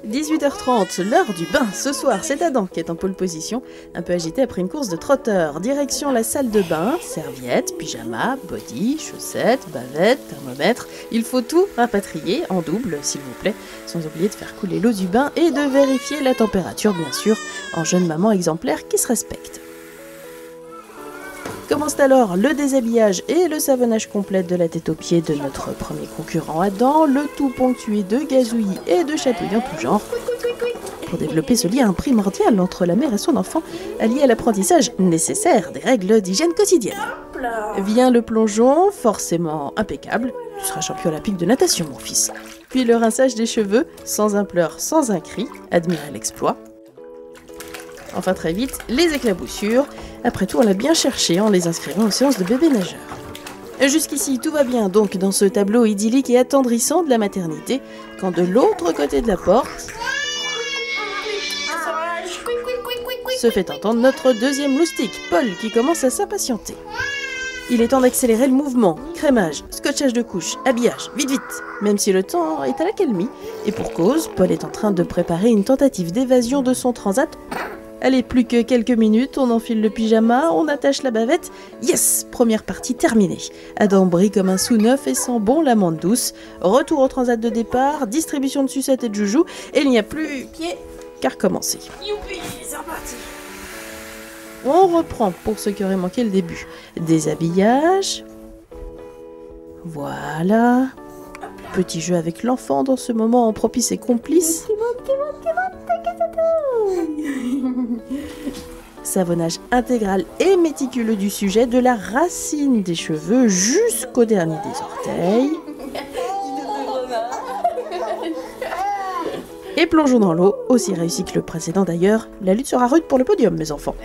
18h30, l'heure du bain. Ce soir, c'est Adam qui est en pole position, un peu agité après une course de trotteur. Direction la salle de bain, serviettes, pyjama, body, chaussettes, bavettes, thermomètre. Il faut tout rapatrier en double, s'il vous plaît, sans oublier de faire couler l'eau du bain et de vérifier la température, bien sûr, en jeune maman exemplaire qui se respecte. Commence alors le déshabillage et le savonnage complet de la tête aux pieds de notre premier concurrent Adam, le tout ponctué de gazouillis et de chatouilles en tout genre, pour développer ce lien primordial entre la mère et son enfant, allié à l'apprentissage nécessaire des règles d'hygiène quotidienne. Vient le plongeon, forcément impeccable, tu seras champion olympique de natation mon fils. Puis le rinçage des cheveux, sans un pleur, sans un cri, admirez l'exploit. Enfin très vite, les éclaboussures. Après tout, on l'a bien cherché en les inscrivant aux séances de bébé nageur. Jusqu'ici, tout va bien donc dans ce tableau idyllique et attendrissant de la maternité, quand de l'autre côté de la porte se fait entendre notre deuxième loustic, Paul, qui commence à s'impatienter. Il est temps d'accélérer le mouvement, crémage, scotchage de couches, habillage, vite vite, même si le temps est à l'accalmie. Et pour cause, Paul est en train de préparer une tentative d'évasion de son transat. Allez, plus que quelques minutes, on enfile le pyjama, on attache la bavette. Yes, première partie terminée. Adam brille comme un sou neuf et sent bon l'amande douce. Retour au transat de départ, distribution de sucettes et de joujoux, et il n'y a plus qu'à recommencer. Youpi, c'est reparti. On reprend pour ceux qui auraient manqué le début. Déshabillage. Voilà. Petit jeu avec l'enfant dans ce moment propice et complice. Savonnage intégral et méticuleux du sujet, de la racine des cheveux jusqu'au dernier des orteils. Et plongeons dans l'eau, aussi réussi que le précédent d'ailleurs. La lutte sera rude pour le podium, mes enfants.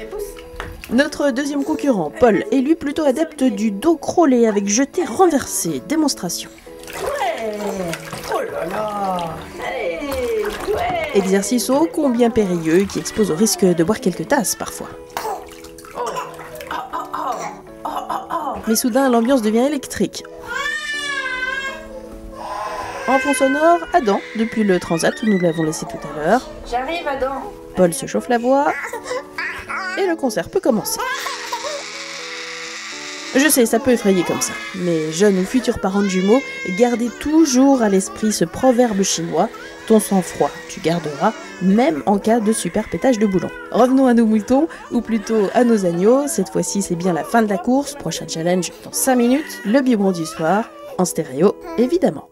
Notre deuxième concurrent, Paul, est lui plutôt adepte du dos crawlé avec jeté renversé. Démonstration. Oh là là. Allez, ouais. Exercice ô combien périlleux qui expose au risque de boire quelques tasses parfois. Mais soudain, l'ambiance devient électrique. En fond sonore, Adam, depuis le transat où nous l'avons laissé tout à l'heure. J'arrive, Adam. Paul se chauffe la voix et le concert peut commencer. Je sais, ça peut effrayer comme ça, mais jeunes ou futurs parents de jumeaux, gardez toujours à l'esprit ce proverbe chinois, ton sang-froid, tu garderas, même en cas de super pétage de boulon. Revenons à nos moutons, ou plutôt à nos agneaux, cette fois-ci c'est bien la fin de la course, prochain challenge dans 5 minutes, le biberon du soir, en stéréo évidemment.